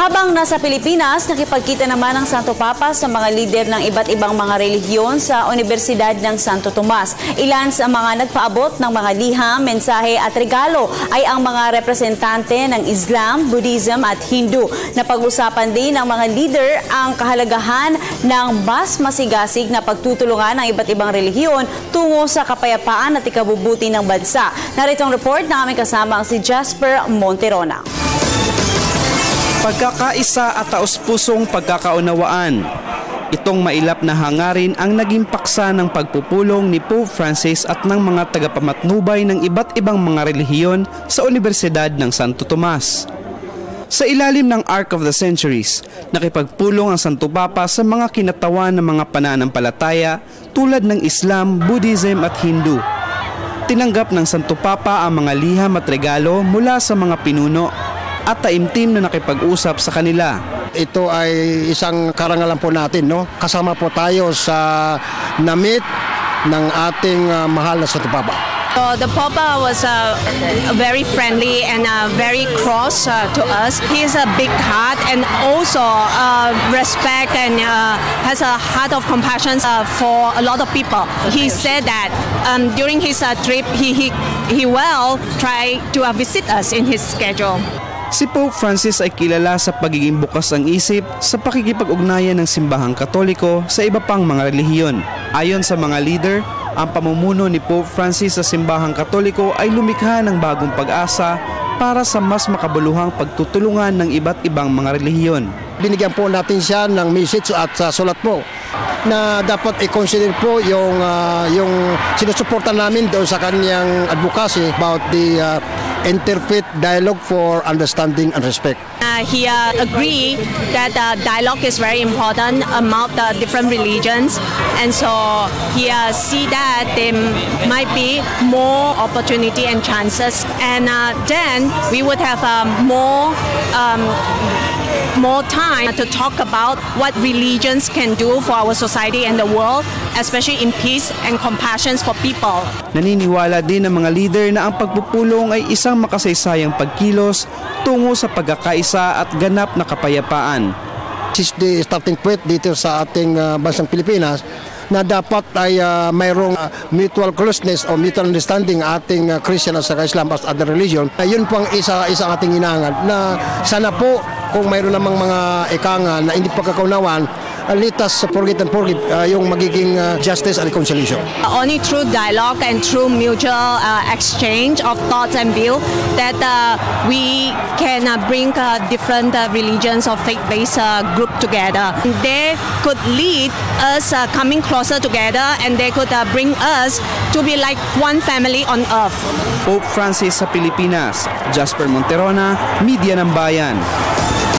Habang nasa Pilipinas, nakipagkita naman ang Santo Papa sa mga lider ng iba't ibang mga relihiyon sa Universidad ng Santo Tomas. Ilan sa mga nagpaabot ng mga liham, mensahe at regalo ay ang mga representante ng Islam, Buddhism at Hindu. Napag-usapan din ng mga leader ang kahalagahan ng mas masigasig na pagtutulungan ng iba't ibang relihiyon tungo sa kapayapaan at ikabubuti ng bansa. Narito ang report na aming kasama ang si Jasper Monterona. Pagkakaisa at taos-pusong pagkakaunawaan. Itong mailap na hangarin ang naging paksa ng pagpupulong ni Pope Francis at ng mga tagapamatnubay ng iba't ibang mga relihiyon sa Universidad ng Santo Tomas. Sa ilalim ng Arc of the Centuries, nakipagpulong ang Santo Papa sa mga kinatawan ng mga pananampalataya tulad ng Islam, Buddhism at Hindu. Tinanggap ng Santo Papa ang mga liham at regalo mula sa mga pinuno at taimtim na nakipag-usap sa kanila. Ito ay isang karangalan po natin, no? Kasama po tayo sa na-meet ng ating mahal na Santo Papa. So the Papa was very friendly and very close to us. He has a big heart and also respect and has a heart of compassion for a lot of people. He said that during his trip, he will try to visit us in his schedule. Si Pope Francis ay kilala sa pagiging bukas ang isip sa pakikipag-ugnayan ng simbahang Katoliko sa iba pang mga relihiyon. Ayon sa mga leader, ang pamumuno ni Pope Francis sa simbahang Katoliko ay lumikha ng bagong pag-asa para sa mas makabuluhang pagtutulungan ng iba't ibang mga relihiyon. Binigyan po natin siya ng message at sulat po na dapat i-consider po yung sinusuporta namin doon sa kanyang advocacy about the interfaith dialogue for understanding and respect. He agreed that dialogue is very important among the different religions, and so he see that there might be more opportunity and chances, and then we would have more time to talk about what religions can do for our society and the world, especially in peace and compassion for people. Naniniwala din ng mga leader na ang pagpupulong ay isang makasaysayang pagkilos tungo sa pagkakaisa at ganap na kapayapaan. This is the starting point dito sa ating bansang Pilipinas na dapat ay mayroong mutual closeness o mutual understanding ating Christian at Islam as other religion. Yun po ang isang ating inaangan na sana po kung mayroon namang mga ikangan na hindi pagkakaunawan, let us forget and forgive yung magiging justice and reconciliation. Only through dialogue and through mutual exchange of thoughts and views that we can bring different religions or faith-based group together. They could lead us coming closer together, and they could bring us to be like one family on earth. Pope Francis sa Pilipinas, Jasper Monterona, Media ng Bayan.